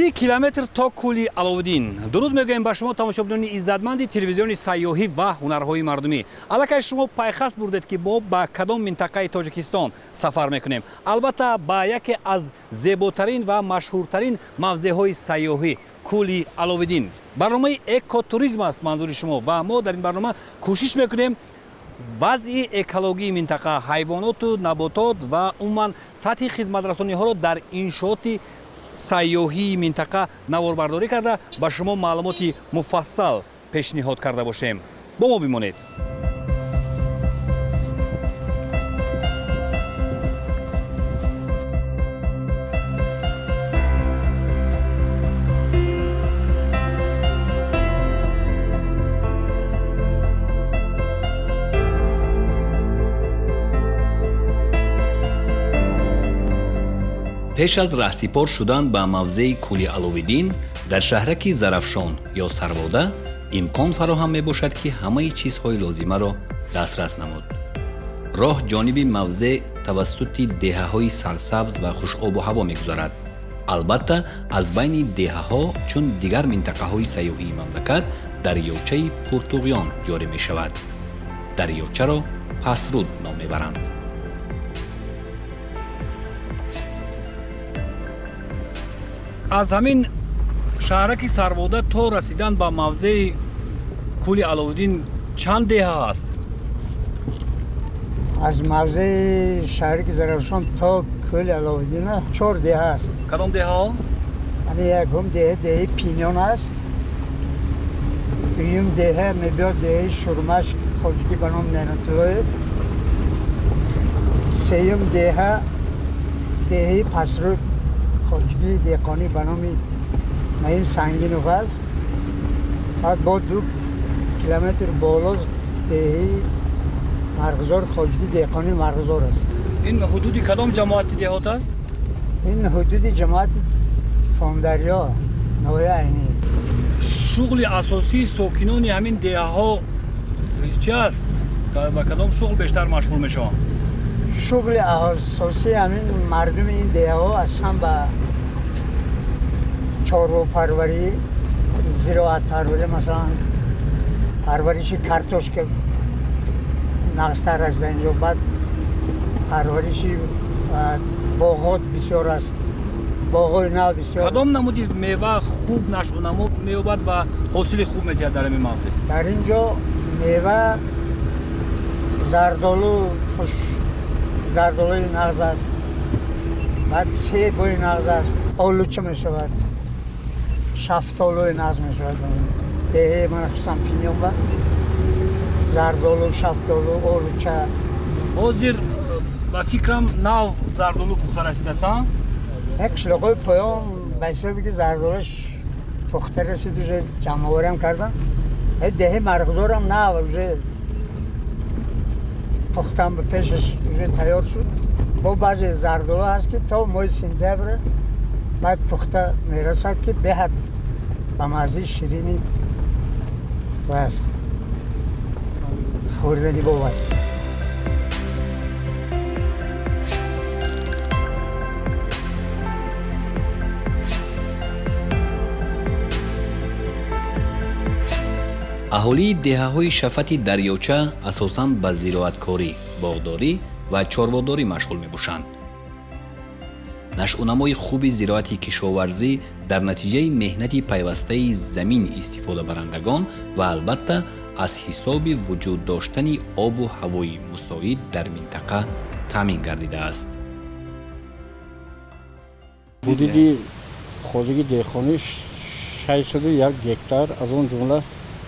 30 километр то Кӯли Аловиддин. дуруд мегӯем ба шумо тамошобинони иззатманди телевизиони сайёҳӣ ва ҳунарҳои мардумӣ. Аллакай шумо пайхас бурдед ки мо ба кадом минтақаи Тоҷикистон сафар мекунем. Албатта ба яке аз зеботарин ва машҳуртарин мавзеъҳои сайёҳӣ Кӯли Аловиддин. барномаи экотуризм аст манзури шумо ва мо дар ин барнома кӯшиш мекунем вазъи экологии минтақа, ҳайвоноту наботот ва умуман сатҳи хизматрасониҳоро дар иншооти сайёҳии минтақа наворбардорӣ карда ба шумо маълумоти муфассал пешниҳод карда бошем. бо мо бимонед. пеш аз раҳсипор шудан ба мавзеи Кӯли Аловиддин дар шаҳраки Зарафшон ё Сарвода имкон фароҳам мебошад ки ҳамаи чизҳои лозимаро дастрас намуд. роҳ ҷониби мавзеъ тавассути деҳаҳои сарсабз ва хушобу ҳаво мегузарад. албатта аз байни деҳаҳо чун дигар минтақаҳои сайёҳии мамлакат дарёчаи Пуртуғён ҷорӣ мешавад. дарёчаро Пасруд ном мебаранд. аз ҳамин шаҳраки Сарвода то расидан ба мавзеи Кӯли Аловиддин чанд деҳа ҳаст? аз мавзеи шаҳраки Зарафшон то Кӯли Аловиддин 4 деҳа аст. кадом деҳаҳо? ягум деҳаи Пинён аст. дуюм деҳа мебиёд деҳаи Шурмаш хоҷагӣ ба номи Неъматуллоев. сеюм деҳаи Пасруд хоҷагии деҳқонӣ ба номи Наим Сангинов аст. баъд бо 2 километр боло деҳаи Марғизор хоҷагии деҳқонӣ Марғизор аст. ин ҳудуди кадом ҷамоати деҳот аст? ин ҳудуди ҷамоати Фомдарё ноҳияи Айнӣ. шуғли асосии сокинони ҳамин деҳаҳо чӣ аст? ба кадом шуғл бештар машғул мешаванд? шуғли асосии ҳамин мардуми ин деҳаҳо аслан ба чорвопарварӣ, зироатпарварӣ, масалан парвариши картошка нағзтар аст дар инҷо. баъд парвариши боғот бисёр аст. боғои нав бисёр. кадом намуди мева хуб нашъунамо меёбад ва ҳосили хуб метиҳад дар ҳамин мавзеъ? дар инҷо мева зардолӯи нағз аст. баъд себои нағз аст. олуча мешавад. шафтолӯи нағз мешавад. деҳаи ман хусусан Пинён ба зардолӯ, шафтолӯ, олуча. ҳозир ба фикрам нав зардолӯ пухта расидастанд? як қишлоқои поён ба ҳисоби ки зардолӯш пухта расид уже ҷамъоварам кардан. деҳаи Марғизорам нав уже пухтан ба пешаш уже тайёр шуд. бо баъзе зардолӯ ҳаст ки то моҳи сентябр баъд пухта мерасад ки беҳад ба маззаи ширини аст. хӯрдани боб аст. аҳолии деҳаҳои шафати дарёча асосан ба зироаткорӣ, боғдорӣ ва чорводорӣ машғул мебошанд. нашъунамои хуби зироати кишоварзӣ дар натиҷаи меҳнати пайвастаи замин истифодабарандагон ва албатта аз ҳисоби вуҷуд доштани обу ҳавои мусоид дар минтақа таъмин гардидааст. ҳудуди хоҷагии деҳқонӣ 601 гектар, аз он ҷумла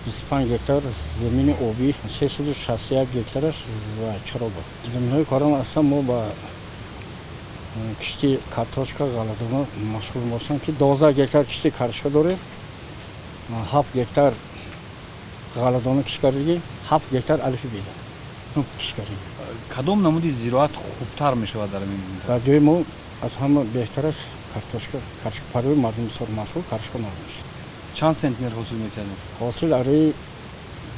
25 гектар замини обӣ, 361 гектараш ва чароба. заминҳои корам аслан мо ба кишти картошка, ғаладона машғул мебошем ки 12 гектар кишти картошка дорем, 7 гектар ғаладона кишкаридагӣ, 7 гектар алифи беда кишкаридагӣ. кадом намуди зироат хубтар мешавад дар ин минтақа? дар ҷои мо аз ҳама беҳтараш картошкапарваи мардуми бисёр машғул картошка наз мешавад. чанд сентиметр ҳосил метиҳад? ҳосил араи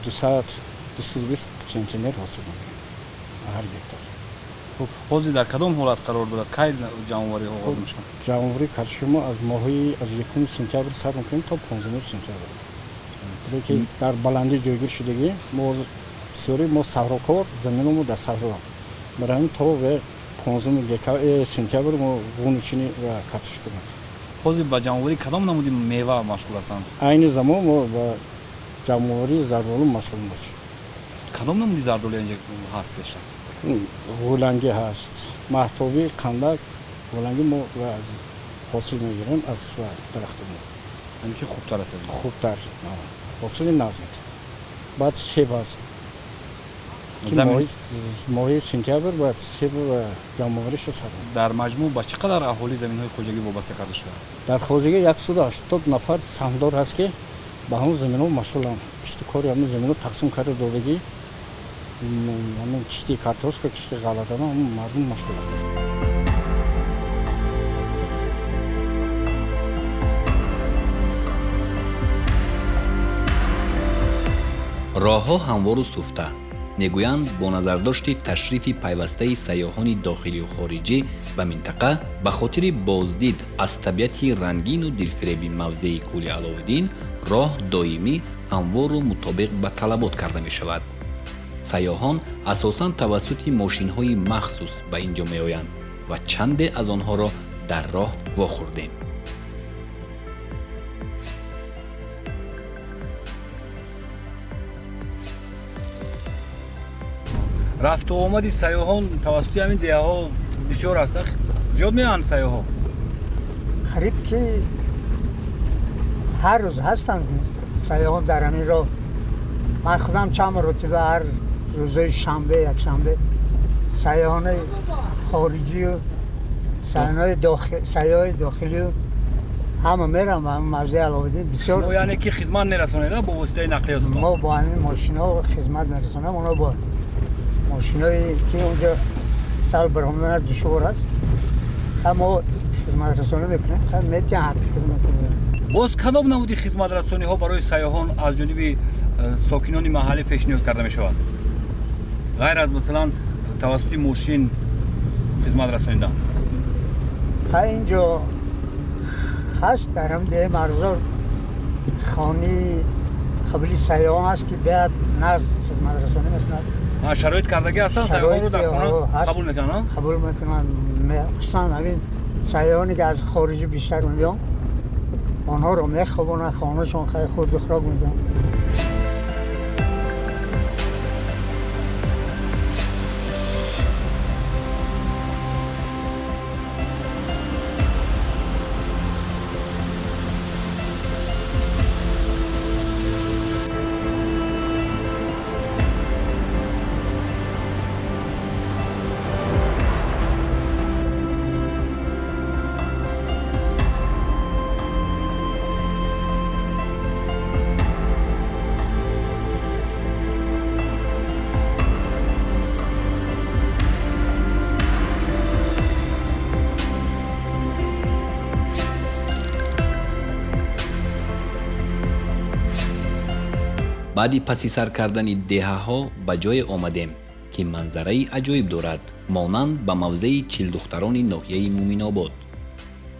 200-220 сентиметр ҳосил мекунад ҳар гектар. ҳозир дар кадом ҳолат қарор дорад? Кай ҷамъоварӣ оғоз мешавад? ҷамъоварӣ карчи мо аз моҳи аз 1 сентябр сар мекунем то 15 сентябр. Буре ки дар баландӣ ҷойгир шудагӣ мо бисёри мо саҳрокор заминомо дар саҳро барами то ва 15 сентябр мо ғунучинӣ ва картошка мекунем. ҳозир ба ҷамъоварӣ кадом намуди мева машғул ҳастанд? айни замон мо ба ҷамъоварии зардолу машғул бошем. Кадом намуди зардолия инҷа ҳаст бештар? ғӯланги ҳаст, маҳтоби, қандак, ғӯланги мо ва аз ҳосил мегирем аз дарахтумон. Яъне ки хубтар аст. хубтар ҳосили назмид. баъд себ ҳаст. ки моҳи сентябр баъд себ ва ҷамъовариша сар. Дар маҷмӯъ ба чӣ қадар аҳолии заминҳои хоҷагӣ вобаста карда шуданд? дар хоҷагӣ 180 нафар саҳмдор ҳаст ки ба ҳамон заминҳо машғуланд. пиштукори ҳамин заминҳо тақсим карда додагӣ ҳамин кишти картошка, кишти ғалладона ҳамон мардум машғуланд. роҳҳо ҳамвору суфта мегӯянд бо назардошти ташрифи пайвастаи сайёҳони дохилию хориҷӣ ба минтақа ба хотири боздид аз табиати рангину дилфиреби мавзеи кӯли Аловиддин роҳ доимӣ ҳамвору мутобиқ ба талабот карда мешавад. сайёҳон асосан тавассути мошинҳои махсус ба ин ҷо меоянд ва чанде аз онҳоро дар роҳ вохӯрдем. рафту омади сайёҳон тавассути ҳамин деҳаҳо бисёр аст. зиёд меоянд сайёҳо? қариб ки ҳар рӯз ҳастанд сайёҳон дар ҳамин роҳ. ман худам чанд маротиба ҳар рӯзои шанбе якшанбе сайёҳони хориҷию сайёҳои дохилию ҳама мерам ба мавзеи Аловиддин. бисёр шумо яъне ки хизмат мерасонед бо воситаи нақлиётатон? мо бо ҳамин мошинҳо хизмат мерасонам. оно бо мошинои ки онҷо сал баромаданаш душвор аст. мо хизматрасонӣ мекунем. метиҳам ҳаққи хизмат мекунем. боз кадом намуди хизматрасониҳо барои сайёҳон аз ҷониби сокинони маҳаллӣ пешниҳод карда мешавад? ғайр аз масалан тавассути мошин хизмат расонидан. инҷо ҳаст дар ҳам деҳаи марзор хони қабили сайёҳон ҳаст ки бияд наз хизматрасонӣ мекунад. шароит кардагӣ ҳастанд сайёҳонро дар хона қабул мекунанд? қабул мекунанд. хусусан ҳамин сайёҳоне ки аз хориҷӣ бештар меоянд онҳоро мехобонанд, хонашон хай хурду хӯрок медиҳанд. баъди паси сар кардани деҳаҳо ба ҷое омадем ки манзараи аҷоиб дорад, монанд ба мавзеи чилдухтарони ноҳияи Муминобод.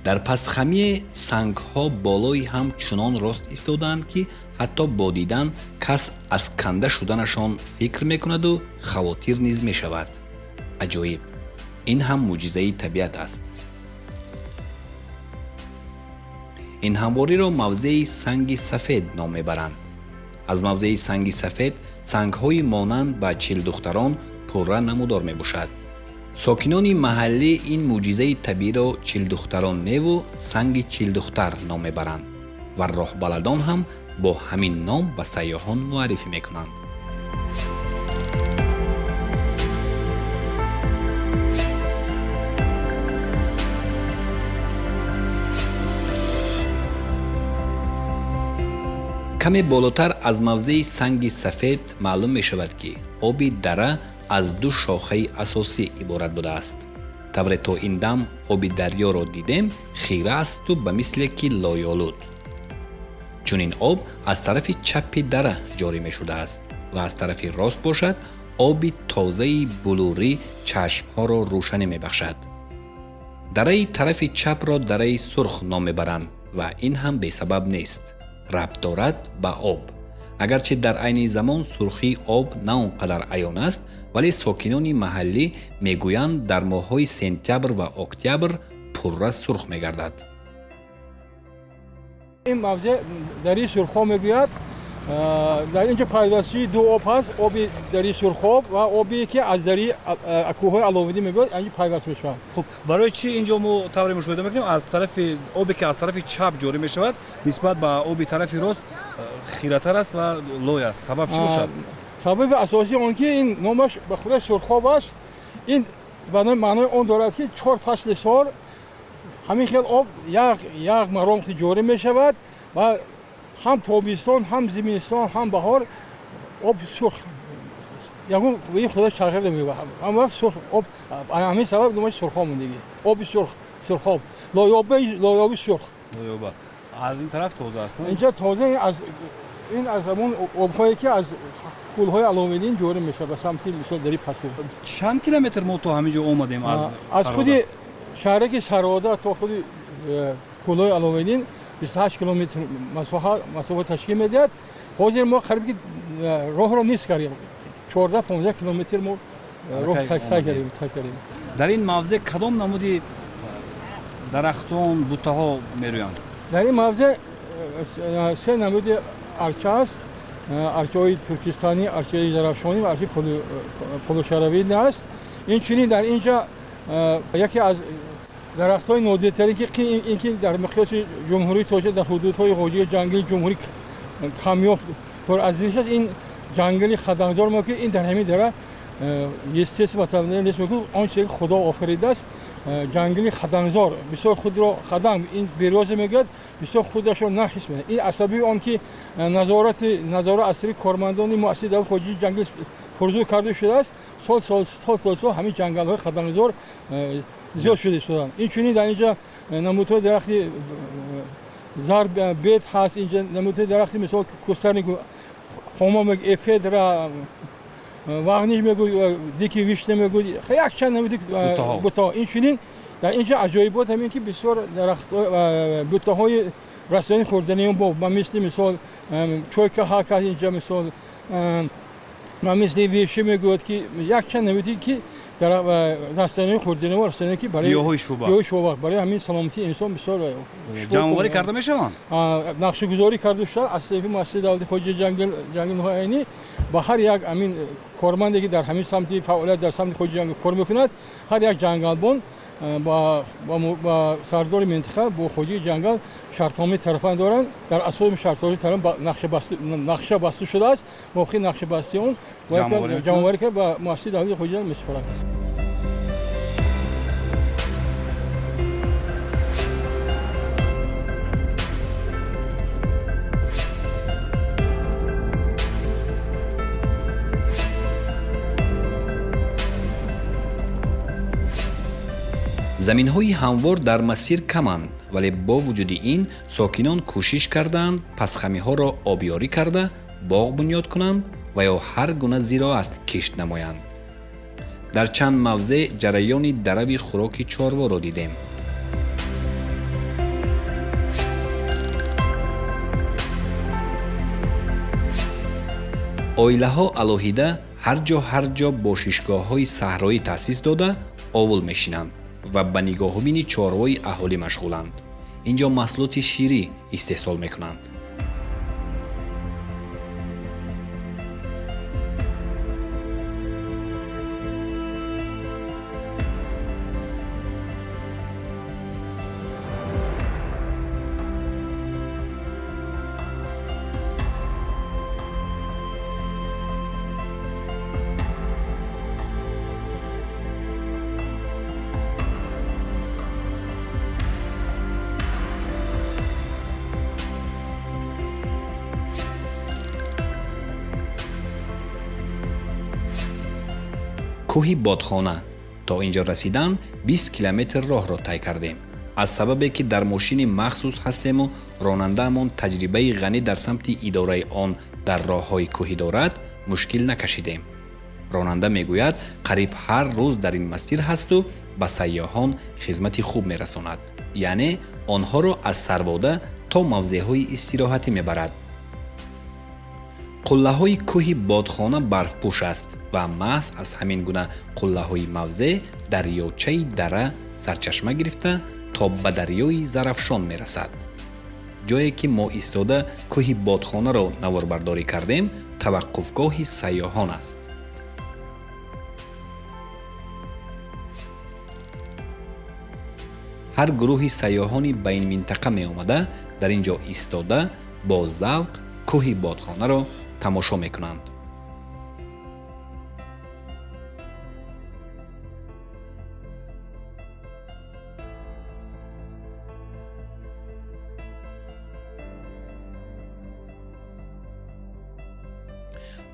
дар пастхамие сангҳо болои ҳам чунон рост истоданд ки ҳатто бо дидан кас аз канда шуданашон фикр мекунаду хавотир низ мешавад. аҷоиб! ин ҳам мӯъҷизаи табиат аст. ин ҳамвориро мавзеи санги сафед ном мебаранд. аз мавзеи санги сафед сангҳои монанд ба чилдухтарон пурра намудор мебошад. сокинони маҳаллӣ ин мӯъҷизаи табииро чилдухтарон неву санги чилдухтар ном мебаранд ва роҳбаладон ҳам бо ҳамин ном ба сайёҳон муаррифӣ мекунанд. каме болотар аз мавзеи санги сафед маълум мешавад ки оби дара аз ду шохаи асосӣ иборат будааст. тавре то ин дам оби дарёро дидем хира асту ба мисле ки лоёлуд. чунин об аз тарафи чапи дара ҷорӣ мешудааст ва аз тарафи рост бошад оби тозаи блурӣ чашмҳоро рӯшанӣ мебахшад. дараи тарафи чапро дараи сурх ном мебаранд ва ин ҳам бесабаб нест. рабт дорад ба об. агарчи дар айни замон сурхии об на он қадар аён аст, вале сокинони маҳаллӣ мегӯянд дар моҳҳои сентябр ва октябр пурра сурх мегардад. این موضع دری سرخاب میگوید در اینجا پیوستی دو آب هست، آبی دری سرخاب و آبی که از دری کوههای علاویدی میگوید اینجا پیوست میشوند. خب برای چی اینجا ما طوری مشاهده میکنیم از طرف آبی که از طرف چپ جاری میشود نسبت به آبی طرف راست خیره‌تر است و لوی است؟ سبب چی باشد؟ سبب اساسی اون که این نامش به خود سرخاب است. این به معنای اون دارد که 4 فصل سال همین خیلی آب یک مرامت جاری می شود و هم تابستان هم زمستان هم بهار آب سرخ یکم به خودش تغییر نمی‌دهد. اما سرخ آب همین سبب نامش سرخاب مونده. آب سرخاب لایابی سرخ. لایابه. از این طرف تازه است. اینجا تازه از همون آب‌هایی که از کوههای علومدین جاری میشه به سمت مثلا دری پسته. چند کیلومتر ما تو همینجا اومدیم از خود شهرک سراده تا خود کوههای علومدین 28 کیلومتر مسافت تشکیل میدهد. حاضر ما قریب راه رو نیست کردیم. 14 15 کیلومتر ما راه تک کردیم. در این موضع کدام نمودی درختان بوته‌ها میرویند؟ در این موضع 3 نمود ارچه است. ارچه‌های ترکستانی، ارچه زرافشانی و ارچه پلوشروی است. این چنین در اینجا یکی از درخت‌های نادرتری که اینکه در مقیاس جمهوری تاجیک در حدودهای حوزه جنگلی جمهوری کمیاب پر ارزش است. این جنگلی خدمتدار ما که این در همین داره یستس مثلا نیست میگه آن چیزی که خدا آفریده است. جنگلی خدمتدار بسیار خود را خدم این بیروز میگه بسیار خودش را نحس میکنه. این عصبی آن که نظارت اصلی کارمندان مؤسسه دولت خارجی جنگل پرزور کرده شده است. سال همین جنگل‌های خدمتدار زیاد شده شدن. این چنین در اینجا نمودهای درخت زرد بیت هست. اینجا نمودهای درخت مثل کوسترنیک خاما میگه افیدرا واغنیش میگه دیکی ویشنه میگه خیلی چند نمودی بوتا. این چنین در اینجا عجایبات همین که بسیار درخت بوته‌های رسانی خوردنی با مثل چویکه ها که اینجا مثال مثل ویشه میگوید که یک چند نمودی که در رسانه‌های خوردنی و رسانه‌ای که برای گیاهی برای همین سلامتی انسان بسیار جمع‌آوری کرده میشوند. نقشه‌گذاری کرده شده از طرف مؤسسه دولت خارجی جنگل‌های عینی با هر یک همین کارمندی که در همین سمت فعالیت در سمت خارجی جنگل کار می‌کند، هر یک جنگلبان با سردار منطقه با خارجی جنگل شرطنامه طرفان دارند. در اساس شرطنامه طرف نقشه بسته شده است. موقع نقشه بسته اون جمع‌آوری کرد با مؤسسه دولت خارجی مسپارند. заминҳои ҳамвор дар масир каманд, вале бо вуҷуди ин сокинон кӯшиш карданд пасхамиҳоро обёрӣ карда боғ бунёд кунанд ва ё ҳар гуна зироат кишт намоянд. дар чанд мавзеъ ҷараёни дарави хӯроки чорворо дидем. оилаҳо алоҳида ҳар ҷо бошишгоҳҳои саҳроӣ таъсис дода овул мешинанд ва ба нигоҳубини чорвои аҳолӣ машғуланд. инҷо маҳсулоти ширӣ истеҳсол мекунанд. کوهی بادخانه تا اینجا رسیدن 20 کیلومتر راه را طی کردیم. از سببی که در ماشین مخصوص هستیم و راننده‌مان تجربه غنی در سمت اداره آن در راه‌های کوهی دارد مشکل نکشیدیم. ронанда мегӯяд қариб ҳар рӯз дар ин масир ҳасту ба сайёҳон хизмати хуб мерасонад, яъне онҳоро аз сарбода то мавзеъҳои истироҳатӣ мебарад. қуллаҳои кӯҳи бодхона барфпӯш аст ва маҳз аз ҳамин гуна қуллаҳои мавзеъ дарёчаи дара сарчашма гирифта то ба дарёи зарафшон мерасад. ҷое ки мо истода кӯҳи бодхонаро наворбардорӣ кардем, таваққуфгоҳи сайёҳон аст. ҳар гурӯҳи сайёҳони ба ин минтақа меомада дар ин ҷо истода бо завқ кӯҳи бодхонаро тамошо мекунанд.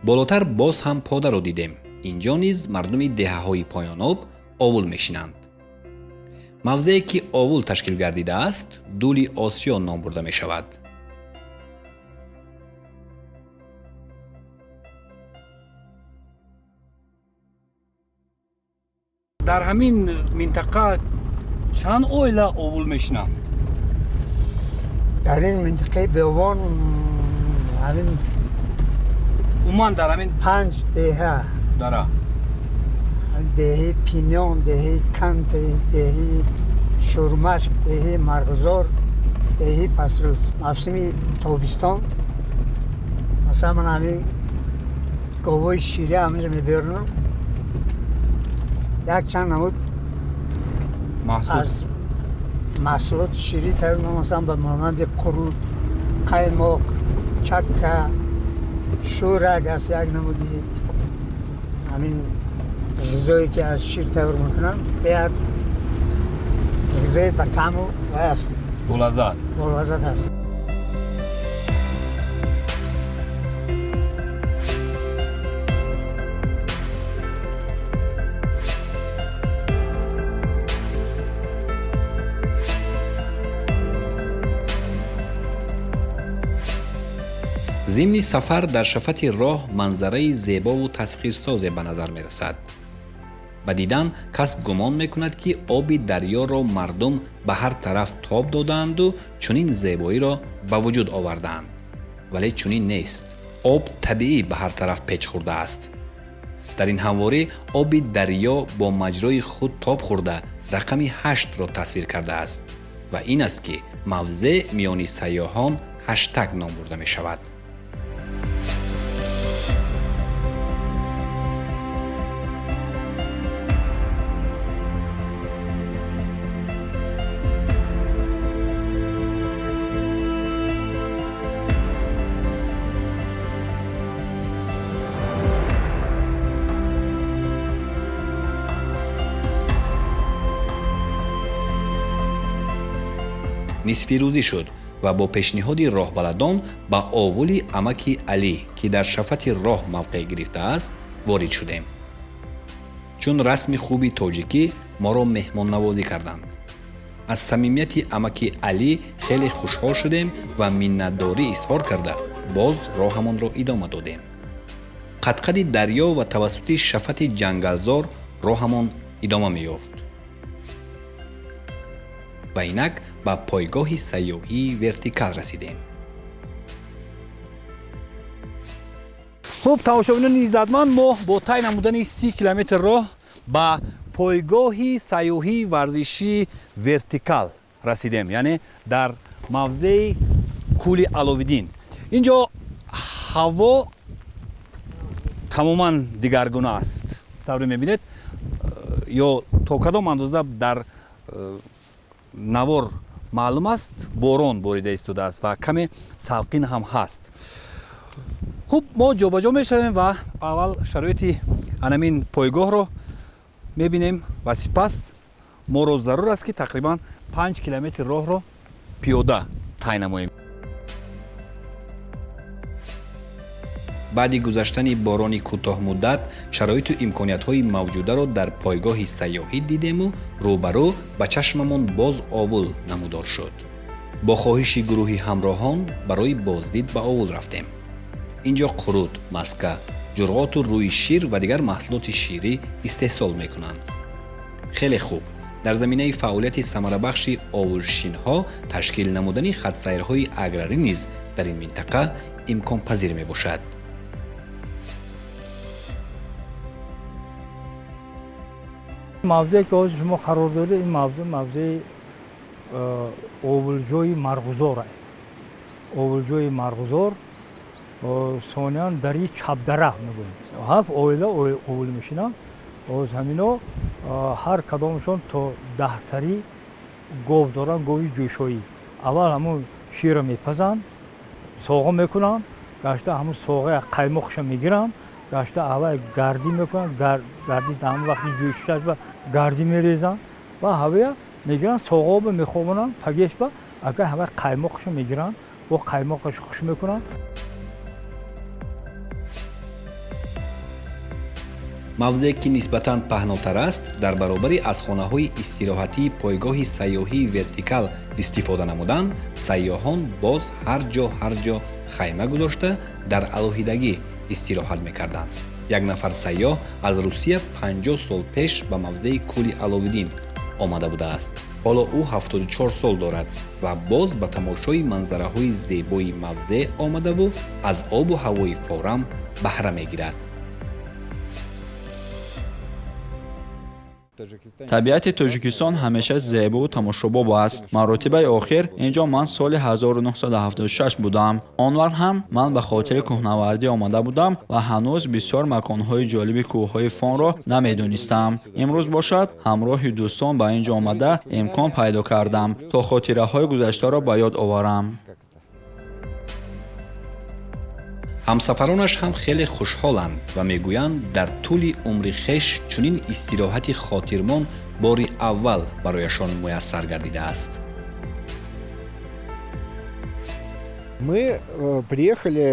болотар боз ҳам подаро дидем. инҷо низ мардуми деҳаҳои поёноб овул мешинанд. мавзее ки овул ташкил гардидааст, дӯли осиё ном бурда мешавад. дар ҳамин минтақа чанд оила овул мешинанд? дар ин минтақаи беовон ҳамин умуман дар ҳамин 5 деҳа дара деҳаи пинён, деҳаи канте, деҳаи шурмашк, деҳаи марғзор, деҳаи пасрӯз. мавсими тобистон масалан ман ҳамин говои ширя ҳаминҷо мебиёрам, як чанд намуд аз маҳсулоти ширӣ тайёр мекунам, масалан ба монанди қурут, қаймоқ, чакка, шӯрак аст як намуди ҳамин ғизое ки аз шир тайёр мекунам. беҳад ғизое ба таъму вай аст, болаззат аст. зимни сафар дар шафати роҳ манзараи зебову тасхирсозе ба назар мерасад. ба дидан кас гумон мекунад ки оби дарёро мардум ба ҳар тараф тоб додаанду чунин зебоиро ба вуҷуд овардаанд. вале чунин нест. об табиӣ ба ҳар тараф печ хӯрдааст. дар ин ҳамворӣ оби дарё бо маҷрои худ тоб хӯрда рақами 8-ро тасвир кардааст ва ин аст ки мавзеъ миёни сайёҳон ҳаштаг ном бурда мешавад. нисфирӯзӣ шуд ва бо пешниҳоди роҳбаладон ба овули амаки алӣ ки дар шафати роҳ мавқеъ гирифтааст ворид шудем. чун расми хуби тоҷикӣ моро меҳмоннавозӣ карданд. аз самимияти амаки алӣ хеле хушҳол шудем ва миннатдорӣ изҳор карда боз роҳамонро идома додем. қадқади дарё ва тавассути шафати ҷангалзор роҳамон идома меёфт ва инак ба пойгоҳи сайёҳии вертикал расидем. хуб, тамошобинони иззатманд, мо бо тай намудани 30 километр роҳ ба пойгоҳи сайёҳии варзишии вертикал расидем, яъне дар мавзеи кӯли Аловиддин. инҷо ҳаво тамоман дигаргуна аст. тавре мебинед ё то кадом андоза дар навор маълум аст борон борида истодааст ва каме салқин ҳам ҳаст. хуб, мо ҷобаҷо мешавем ва аввал шароити анамин пойгоҳро мебинем ва сипас моро зарур аст ки тақрибан 5 километр роҳро пиёда тай намоем. баъди гузаштани борони кӯтоҳмуддат шароиту имкониятҳои мавҷударо дар пойгоҳи сайёҳӣ дидему рӯбарӯ ба чашмамон боз овул намудор шуд. бо хоҳиши гурӯҳи ҳамроҳон барои боздид ба овул рафтем. инҷо қурут, маска, ҷурғоту рӯи шир ва дигар маҳсулоти ширӣ истеҳсол мекунанд. хеле хуб. дар заминаи фаъолияти самарабахши овулшинҳо ташкил намудани хатсайрҳои аграрӣ низ дар ин минтақа имконпазир мебошад. мавзеъе ки ҳозир шумо қарор додед, ин мавзеъи овулҷои марғузор аст. овулҷои марғузор сониян дари чапдараҳ мегӯем. 7 оила овул мешинанд. оз ҳамино ҳар кадомашон то 10 сари гов доранд, гови ҷӯшоӣ. аввал ҳамун шира мепазанд, соға мекунанд, гашта ҳамун соғаи қаймоқша мегиранд, гашта аввал гардӣ мекунанд, гардӣ ҳамун вақти ҷӯшиш ба гардӣ мерезанд ва ҳавая мегиранд, соғаобе мехобонанд пагешба, ака ҳавай қаймоқша мегиранд, бо қаймоқаш хуш мекунанд. мавзеъе ки нисбатан паҳнотар аст, дар баробари аз хонаҳои истироҳатии пойгоҳи сайёҳии вертикал истифода намудан, сайёҳон боз ҳар ҷо хайма гузошта дар алоҳидагӣ истироҳат мекарданд. як нафар сайёҳ аз Русия 50 сол пеш ба мавзеи кӯли Аловидин омада будааст. ҳоло ӯ 74 сол дорад ва боз ба тамошои манзараҳои зебои мавзеъ омадаву аз обу ҳавои форам баҳра мегирад. табиати Тоҷикистон ҳамеша зебу тамошобоб аст. маротибаи охир инҷо ман соли 1976 будам. он вақт ҳам ман ба хотири кӯҳнавардӣ омада будам ва ҳанӯз бисёр маконҳои ҷолиби кӯҳҳои Фонро намедонистам. имрӯз бошад ҳамроҳи дӯстон ба инҷо омада имкон пайдо кардам, то хотираҳои гузаштаро ба ёд оварам. ҳамсафаронаш ҳам хеле хушҳоланд ва мегӯянд дар тӯли умри хеш чунин истироҳати хотирмон бори аввал барояшон муяссар гардидааст. Мы приехали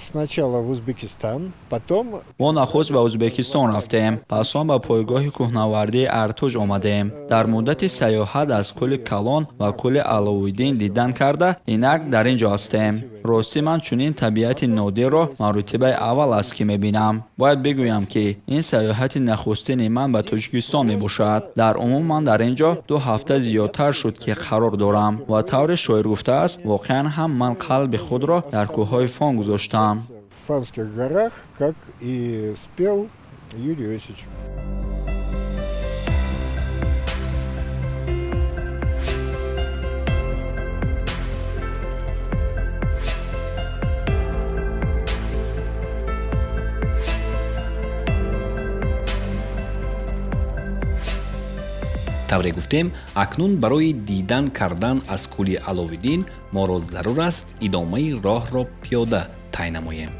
сначала в Узбекистан, потом... мо нахуст ба Узбекистон рафтем, пас он ба пойгоҳи кӯҳнавардии Артуҷ омадем. дар муддати саёҳат аз кӯли Калон ва кӯли Аловидин дидан карда, инак дар ин ҷо ҳастем. ростӣ ман чунин табиати нодирро маротибаи аввал аст ки мебинам. бояд бигӯям ки ин саёҳати нахустини ман ба Тоҷикистон мебошад. дар умум ман дар ин ҷо 2 ҳафта зиёдтар шуд ки қарор дорам ва тавре шоир гуфтааст, воқеан ҳам ман қалби худро дар кӯҳҳои Фон гузоштам. В Фанских горах, как и спел Юрий Иосифович. тавре гуфтем, акнун барои дидан кардан аз кӯли Аловидин моро зарур аст идомаи роҳро пиёда тай намоем.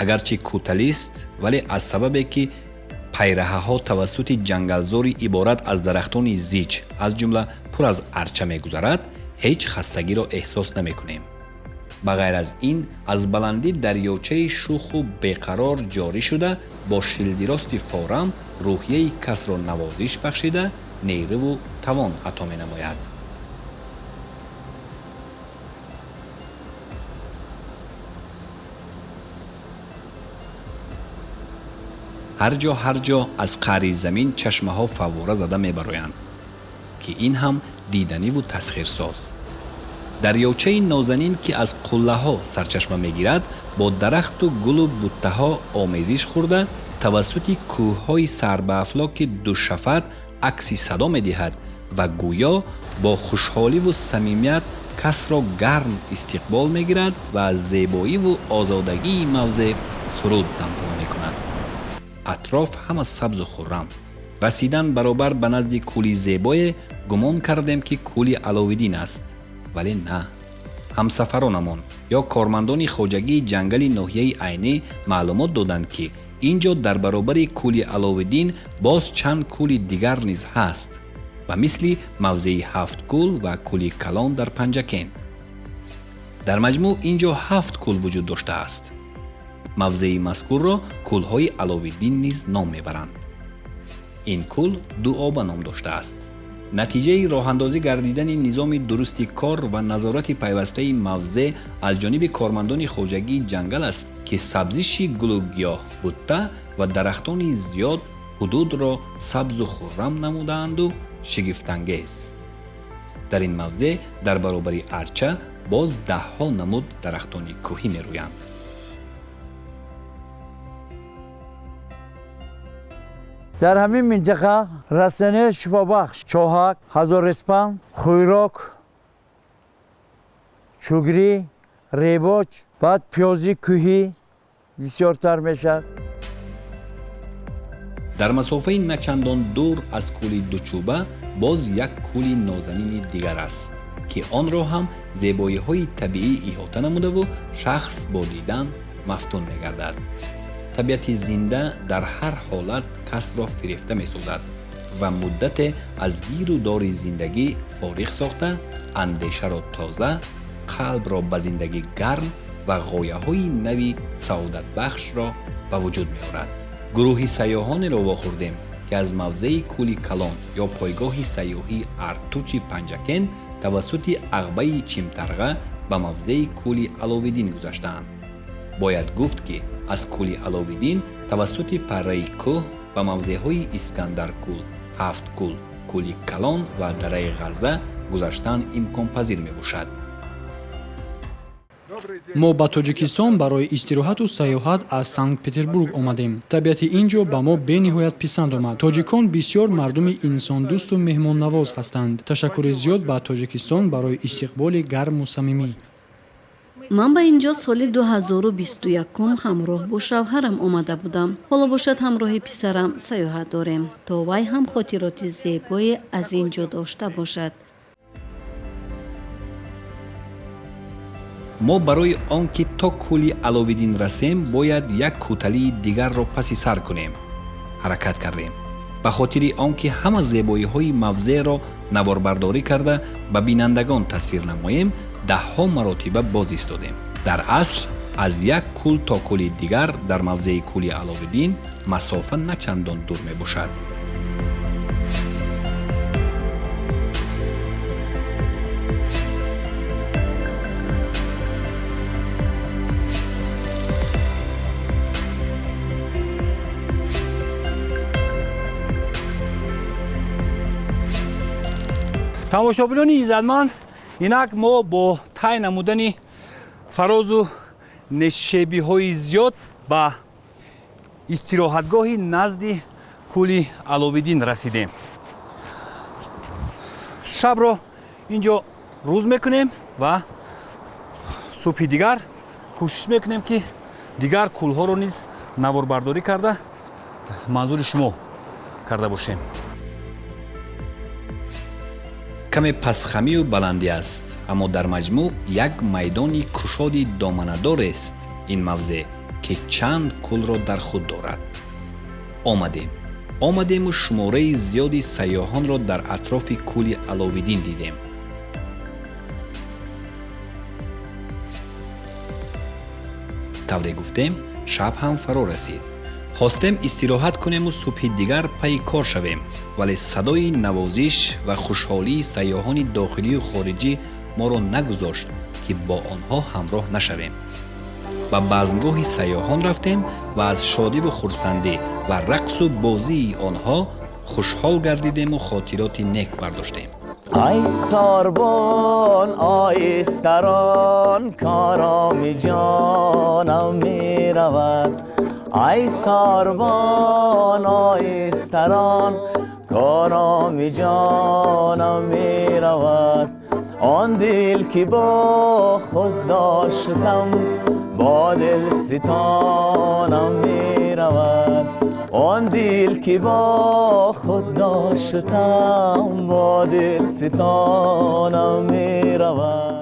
агарчи кӯталист, вале аз сабабе ки пайраҳаҳо тавассути ҷангалзори иборат аз дарахтони зич аз ҷумла пур аз арча мегузарад, ҳеҷ хастагиро эҳсос намекунем. ба ғайр аз ин, аз баландӣ дарёчаи шуху беқарор ҷорӣ шуда, бо шилдирости форам рӯҳияи касро навозиш бахшида, нерӯву тавон ато менамояд. ҳар ҷо аз қаъри замин чашмаҳо фаввора зада мебароянд, ки ин ҳам диданиву тасхирсоз. дарёчаи нозанин ки аз қуллаҳо сарчашма мегирад, бо дарахту гулу буттаҳо омезиш хӯрда, тавассути кӯҳҳои сарбаафлоки душафат акси садо медиҳад ва гӯё бо хушҳоливу самимият касро гарм истиқбол мегирад ва аз зебоиву озодагии мавзеъ суруд замзама мекунад. атроф ҳама сабзу хуррам. расидан баробар ба назди кӯли зебое гумон кардем ки кӯли Аловидин аст, вале на. ҳамсафаронамон ё кормандони хоҷагии ҷангали ноҳияи айнӣ маълумот доданд ки ин ҷо дар баробари кӯли Аловидин боз чанд кӯли дигар низ ҳаст, ба мисли мавзеи Ҳафткӯл ва кӯли Калон дар Панҷакен. дар маҷмӯъ ин ҷо 7 кӯл вуҷуд доштааст. мавзеи мазкурро кӯлҳои Аловидин низ ном мебаранд. ин кӯл Дуоба ном доштааст. натиҷаи роҳандозӣ гардидани низоми дурусти кор ва назорати пайвастаи мавзеъ аз ҷониби кормандони хоҷагии ҷангал аст, ки сабзиши гулу гиёҳ бутта ва дарахтони зиёд ҳудудро сабзу хуррам намудаанду шигифтангез. дар ин мавзеъ дар баробари арча боз даҳҳо намуд дарахтони кӯҳӣ мерӯянд. дар ҳамин минтақа растаниҳои шифобахш чоҳак, ҳазорреспан, хӯйрок, чугрӣ, ребоч, баъд пиёзи кӯҳӣ бисёртар мешавад. дар масофаи начандон дур аз кӯли дучӯба боз як кӯли нозанини дигар аст, ки онро ҳам зебоиҳои табиӣ иҳота намудаву шахс бо дидан мафтун мегардад. табиати зинда дар ҳар ҳолат касро фирефта месозад ва муддате аз гиру дори зиндагӣ фориғ сохта, андешаро тоза, қалбро ба зиндагӣ гарм ва ғояҳои нави саодатбахшро ба вуҷуд меорад. гурӯҳи сайёҳонеро вохӯрдем, ки аз мавзеи кӯли калон ё пойгоҳи сайёҳии артучи панҷакен тавассути ағбаи чимтарға ба мавзеи кӯли аловиддин гузаштаанд. бояд гуфт, ки аз кӯли аловиддин тавассути парраи кӯҳ ба мавзеъҳои искандаркӯл, ҳафткӯл, кӯли калон ва дараи ғазза гузаштан имконпазир мебошад. мо ба тоҷикистон барои истироҳату саёҳат аз Санкт-Петербург омадем. табиати ин ҷо ба мо бениҳоят писанд омад. тоҷикон бисёр мардуми инсондӯсту меҳмоннавоз ҳастанд. ташаккури зиёд ба Тоҷикистон барои истиқболи гарму самимӣ. ман ба ин ҷо соли 2021 ҳамроҳ бо шавҳарам омада будам. ҳоло бошад ҳамроҳи писарам саёҳат дорем, то вай ҳам хотироти зебое аз ин ҷо дошта бошад. мо барои он ки то кӯли аловиддин расем, бояд як кӯталии дигарро паси сар кунем. ҳаракат кардем. ба хотири он ки ҳама зебоиҳои мавзеъро наворбардорӣ карда ба бинандагон тасвир намоем, даҳҳо маротиба боз истодем. дар асл аз як кӯл то кӯли дигар дар мавзеи кӯли аловиддин масофа на чандон дур мебошад. тамошобинони иззатманд, инак мо бо тай намудани фарозу нишебиҳои зиёд ба истироҳатгоҳи назди кӯли аловиддин расидем. шабро ин ҷо рӯз мекунем ва субҳи дигар кӯшиш мекунем, ки дигар кӯлҳоро низ наворбардорӣ карда манзури шумо карда бошем. каме пасхамию баландӣ аст, аммо дар маҷмӯъ як майдони кушоди доманадорест ин мавзеъ, ки чанд кӯлро дар худ дорад. омадему шумораи зиёди сайёҳонро дар атрофи кӯли аловиддин дидем. тавре гуфтем, шаб ҳам фаро расид. хостем истироҳат кунему субҳи дигар пайи кор шавем, вале садои навозиш ва хушҳолии сайёҳони дохилию хориҷӣ моро нагузошт, ки бо онҳо ҳамроҳ нашавем. ба базмгоҳи сайёҳон рафтем ва аз шодиву хурсандӣ ва рақсу бозии онҳо хушҳол гардидему хотироти нек бардоштем. ای ساربان آیستران کارام جانم می رود ای ساربان آیستران کارام جانم می رود آن دل که با خود داشتم با دل ستانم می رود آن دل که با خود داشتم با دل ستانم می رود.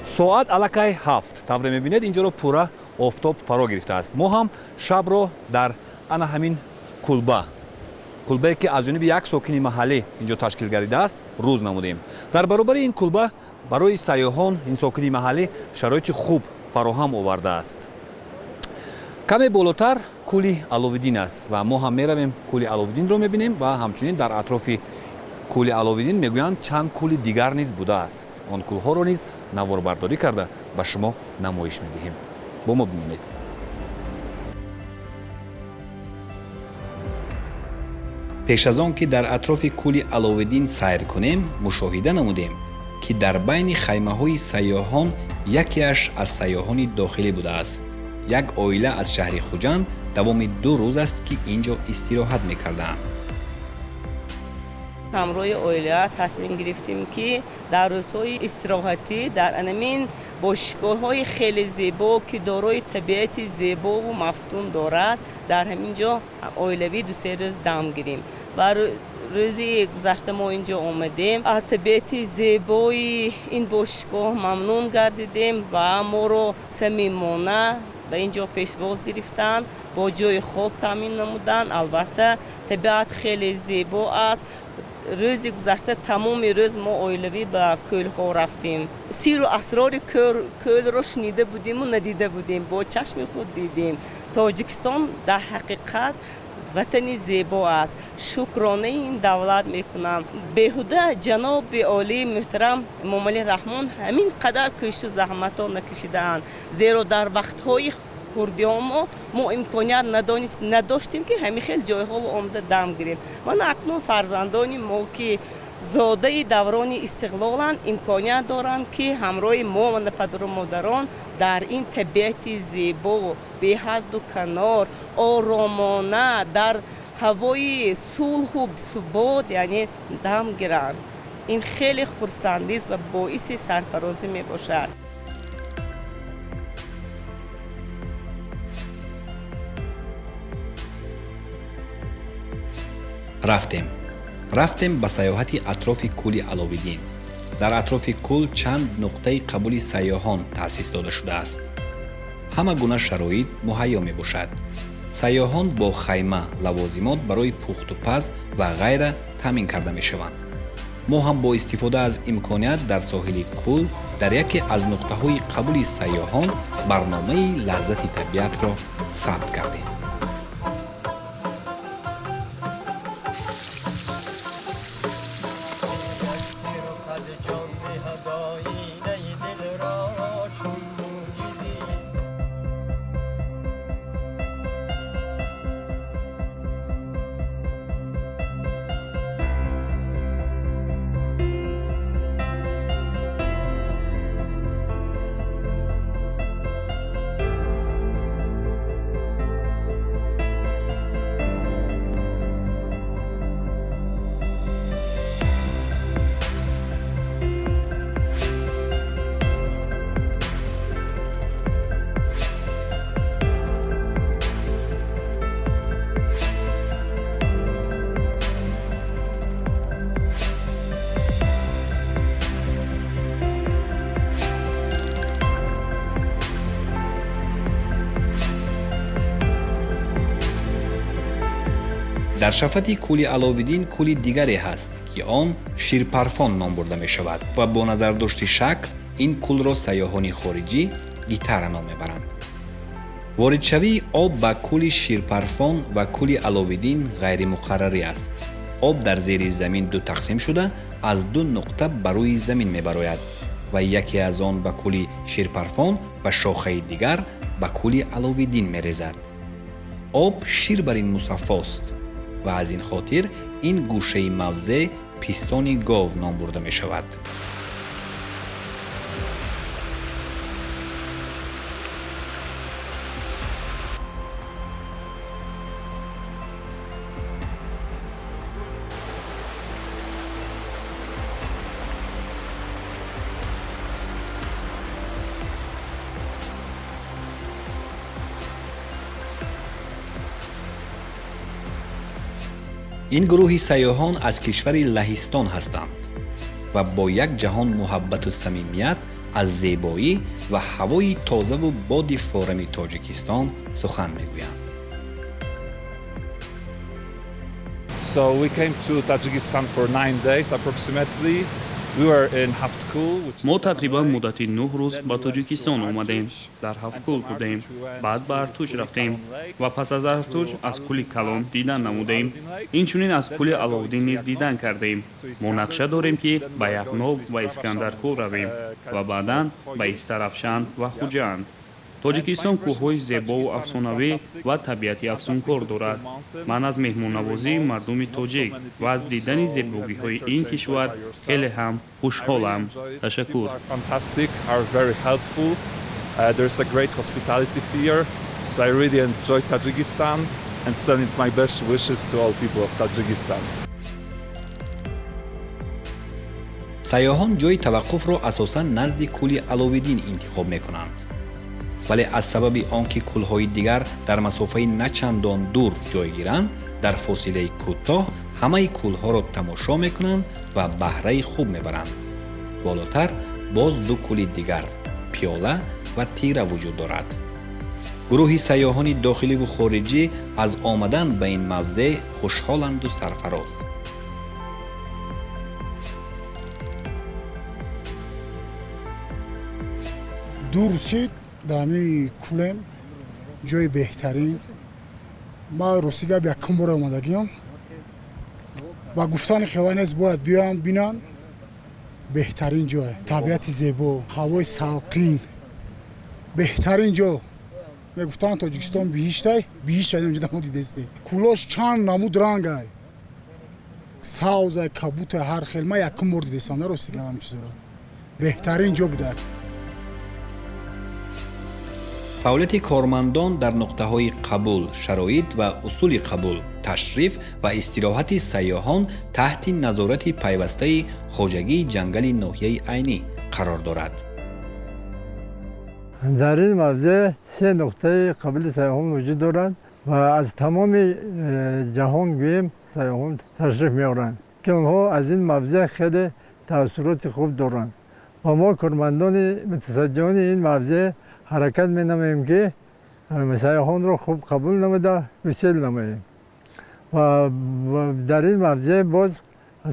соат аллакай 7. тавре мебинед инҷоро пурра офтоб фаро гирифтааст. мо ҳам шабро дар ана ҳамин кулбае ки аз ҷониби як сокини маҳаллӣ инҷо ташкил гардидааст рӯз намудем. дар баробари ин кулба барои сайёҳон ин сокини маҳаллӣ шароити хуб фароҳам овардааст. каме болотар кӯли Аловиддин аст ва мо ҳам меравем кӯли Аловиддинро мебинем ва ҳамчунин дар атрофи кӯли Аловиддин мегӯянд чанд кӯли дигар низ будааст. он кӯлҳоро низ наворбардорӣ карда ба шумо намоиш медиҳем. бо мо бимонед. пеш аз он ки дар атрофи кӯли Аловиддин сайр кунем, мушоҳида намудем ки дар байни хаймаҳои сайёҳон якеаш аз сайёҳони дохилӣ будааст. як оила аз шаҳри Хуҷанд давоми 2 рӯз аст ки инҷо истироҳат мекардаанд. ҳамроҳи оила тасмим гирифтем ки дар рӯзҳои истироҳатӣ дар анамин бошгоҳҳои хеле зебо ки дорои табиати зебову мафтун дорад дар ҳамин ҷо оилавӣ 2-3 рӯз дам гирем. ва рӯзи гузашта мо инҷо омадем, аз табиати зебои ин бошгоҳ мамнун гардидем ва моро самимона ба ин ҷо пешвоз гирифтанд, бо ҷои хоб таъмин намуданд. албатта табиат хеле зебо аст. рӯзи гузашта тамоми рӯз мо оилавӣ ба кӯлҳо рафтем. сиру асрори кӯлро шунида будему надида будем, бо чашми худ дидем. Тоҷикистон дар ҳақиқат ватани зебо аст. шукронаи ин давлат мекунам. беҳуда ҷаноби олии муҳтарам Эмомалӣ Раҳмон ҳамин қадар кӯшу заҳматҳо накашидаанд, зеро дар вақтҳои хурдиҳо мо имконият надоштем ки ҳамин хел ҷойҳо омада дам гирем. мана акнун фарзандони мо ки зодаи даврони истиқлоланд имконият доранд ки ҳамроҳи мо ва падару модарон дар ин табиати зебо беҳадду канор оромона дар ҳавои сулҳу субот яъне дам гиранд. ин хеле хурсандист ва боиси сарфарозӣ мебошад. рафтем ба сайёҳати атрофи кӯли Аловиддин. дар атрофи кӯл чанд нуқтаи қабули сайёҳон таъсис дода шудааст. ҳама гуна шароит муҳайё мебошад. сайёҳон бо хайма, лавозимот барои пухтупаз ва ғайра таъмин карда мешаванд. мо ҳам бо истифода аз имконият дар соҳили кӯл дар яке аз нуқтаҳои қабули сайёҳон барномаи лаззати табиатро сабт кардем. дар шафати кӯли Аловиддин кӯли дигаре ҳаст ки он ширпарфон ном бурда мешавад ва бо назардошти шакл ин кӯлро сайёҳони хориҷӣ гитара ном мебаранд. воридшавии об ба кӯли ширпарфон ва кӯли Аловиддин ғайримуқаррарӣ аст. об дар зери замин ду тақсим шуда аз ду нуқта ба рӯи замин мебарояд ва яке аз он ба кӯли ширпарфон ва шохаи дигар ба кӯли Аловиддин мерезад. об шир бар ин мусаффост ва аз ин хотир ин гӯшаи мавзе пистони гов ном бурда мешавад. ин гурӯҳи сайёҳон аз кишвари Лаҳистон ҳастанд ва бо як ҷаҳон муҳаббату самимият аз зебоӣ ва ҳавои тозаву боди форами тоҷикистон сухан мегӯянд. So we came to Tajikistan for 9 days approximately. We were in Haftkul, which мо тақрибан муддати 9 рӯз ба тоҷикистон омадем. Дар Ҳафткул будем, баъд ба Артуж рафтем ва пас аз Артуж аз кӯли Калон дидан намудем. Инчунин аз кӯли Аловдин низ дидан кардем. мо нақша дорем ки ба Яғноб ва Искандаркул равем ва баъдан ба Истарафшан ва Хуҷанд. тоҷикистон кӯҳҳои зебову афсонавӣ ва табиати афсункор дорад. ман аз меҳмоннавозии мардуми тоҷик ва аз дидани зебогиҳои ин кишвар хеле ҳам хушҳолам. Ташаккур. fantastic, are very helpful. There's a great hospitality here. So I really enjoy Tajikistan and sending my best wishes to all people of Tajikistan. сайёҳон ҷои таваққуфро асосан назди кӯли Аловиддин интихоб мекунанд. вале аз сабаби он ки кӯлҳои дигар дар масофаи начандон дур ҷой гиранд, дар фосилаи кӯтоҳ ҳамаи кӯлҳоро тамошо мекунанд ва баҳраи хуб мебаранд. болотар боз ду кӯли дигар, пиёла ва тира вуҷуд дорад. гурӯҳи сайёҳони дохиливу хориҷӣ аз омадан ба ин мавзеъ хушҳоланду сарфароз. ду рӯз шид дар ҳамин кӯлем ҷои беҳтарин. ман ростигап якум бора омадагиам. ба гуфтани хеванес бояд биёям бинанд. беҳтарин ҷой, табиати зебо, ҳавои салқин, беҳтарин ҷо. мегуфтанд тоҷикистон биҳиштай, биҳиштай намҷида мо дидесте. кӯлош чанд намуд рангай, савзай, кабутай, ҳар хел. ман якум бор дидестам, на ростигап ҳам чизоро. беҳтарин ҷо будааст. фаъолияти кормандон дар нуқтаҳои қабул, шароит ва усули қабул, ташриф ва истироҳати сайёҳон таҳти назорати пайвастаи хоҷагии ҷангали ноҳияи Айнӣ қарор дорад. дар ин мавзеъ се нуқтаи қабули сайёҳон вуҷуд дорад ва аз тамоми ҷаҳон гӯем сайёҳон ташриф меоранд ки онҳо аз ин мавзеъ хеле таассуроти хуб доранд. ва мо кормандони мутасаддиёни ин мавзеъ ҳаракат менамоем ки сайёҳонро хуб қабул намуда висел намоем. ва дар ин мавзеъ боз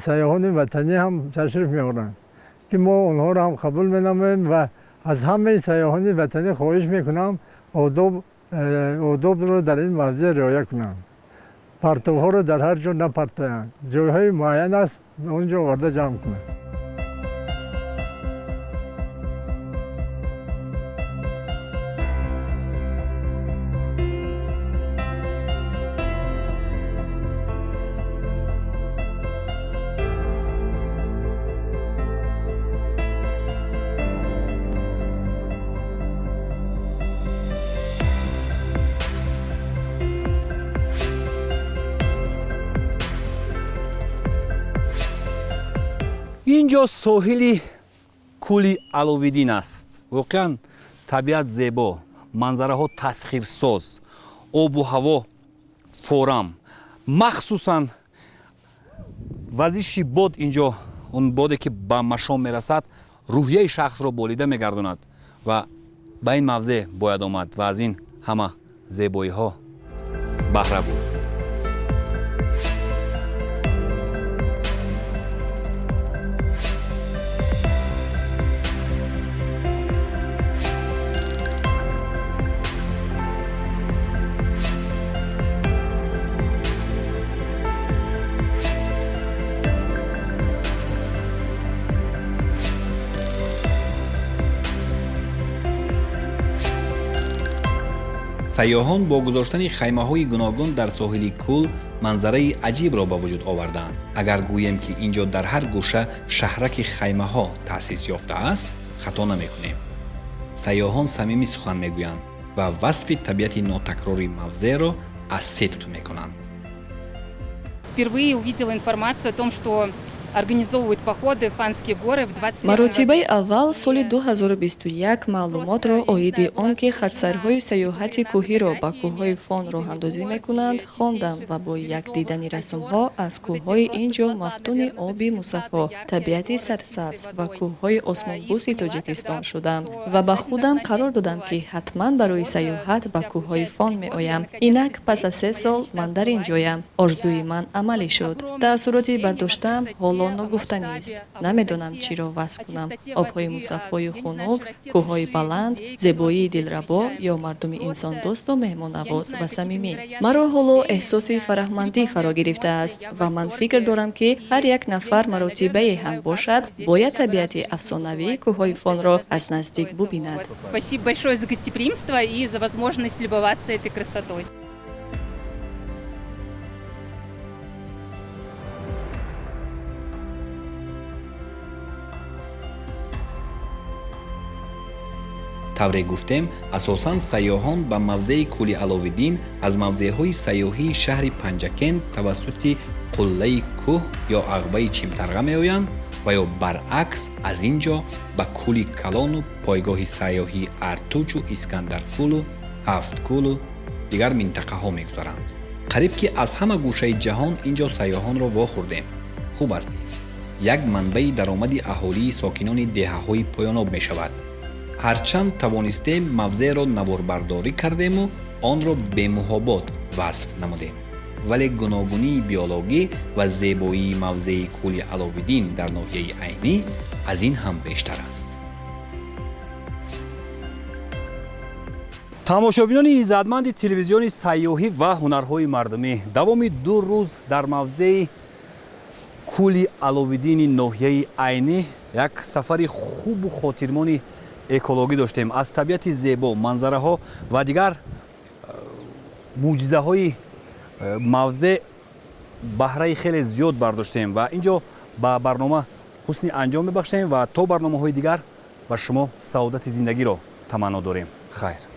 сайёҳони ватанӣ ҳам ташриф меоранд ки мо онҳоро ҳам қабул менамоем ва аз ҳамаи сайёҳони ватанӣ хоҳиш мекунам одобро дар ин мавзеъ риоя кунанд. партовҳоро дар ҳар ҷо напартоянд. ҷойҳои муайян аст, он ҷо оварда ҷамъ кунанд. инҷо соҳили кӯли Аловиддин аст. воқеан табиат зебо, манзараҳо тасхирсоз, обу ҳаво форам, махсусан вазиши бод инҷо, он боде ки ба машом мерасад, рӯҳияи шахсро болида мегардонад ва ба ин мавзеъ бояд омад ва аз ин ҳама зебоиҳо баҳра бурд. сайёҳон бо гузоштани хаймаҳои гуногун дар соҳили кӯл манзараи аҷибро ба вуҷуд оварданд. агар гӯем ки инҷо дар ҳар гӯша шаҳраки хаймаҳо таъсис ёфтааст, хато намекунем. сайёҳон самимӣ сухан мегӯянд ва васфи табиати нотакрори мавзеъро аз сидқ мекунанд. Впервые увидела информацию о том, что организовывают походы в Фанские горы в 21 маротибаи аввал соли 2021 маълумотро оиди он ки хатсайрҳои сайёҳати кӯҳиро ба кӯҳҳои фон роҳандозӣ мекунанд хондам ва бо як дидани расмҳо аз кӯҳҳои ин ҷо мафтуни оби мусаффо табиати сарсабз ва кӯҳҳои осмонбӯси тоҷикистон шудам ва ба худам қарор додам ки ҳатман барои сайёҳат ба кӯҳҳои фон меоям. Инак пас аз 3 сол ман дар ин ҷоям. Орзуи ман амалӣ шуд. Таъссуроти бардоштаам ҳоло ногуфтанист. Намедонам чиро васф кунам. Обҳои мусаффою хунук, кӯҳҳои баланд, зебоии дилрабо ё мардуми инсондӯсту меҳмоннавоз ва самимӣ. Маро ҳоло эҳсоси фараҳмандӣ фаро гирифтааст ва ман фикр дорам ки ҳар як нафар маротибае ҳам бошад, бояд табиати афсонавии кӯҳҳои фонро аз наздик бубинад. Спасибо большое за гостеприимство и за возможность любоваться этой красотой. тавре гуфтем, асосан сайёҳон ба мавзеи Кӯли Аловиддин аз мавзеъҳои сайёҳии шаҳри Панҷакент тавассути қуллаи кӯҳ ё ағбаи Чимтарға меоянд ва ё баръакс аз ин ҷо ба Кӯли Калону пойгоҳи сайёҳии Артуҷу Искандаркӯлу, Ҳафткӯлу дигар минтақаҳо мегузаранд. қариб ки аз ҳама гӯшаи ҷаҳон ин ҷо сайёҳонро вохӯрдем. хуб аст. як манбаи даромади аҳолии сокинони деҳаҳои поёноб мешавад. ҳарчанд тавонистем мавзеъро наворбардорӣ кардему онро бемуҳобот васф намудем, вале гуногунии биологӣ ва зебоии мавзеи Кӯли Аловиддин дар ноҳияи айнӣ аз ин ҳам бештар аст. тамошобинони иззатманди телевизиони сайёҳӣ ва ҳунарҳои мардумӣ, давоми 2 рӯз дар мавзеи Кӯли Аловиддини ноҳияи айнӣ як сафари хубу хотирмони экологӣ доштем. Аз табиати зебо, манзараҳо ва дигар мӯъҷизаҳои мавзеъ баҳраи хеле зиёд бардоштем ва ин ҷо ба барнома ҳусни анҷом мебахшем ва то барномаҳои дигар ба шумо саодати зиндагиро таманно дорем. хайр.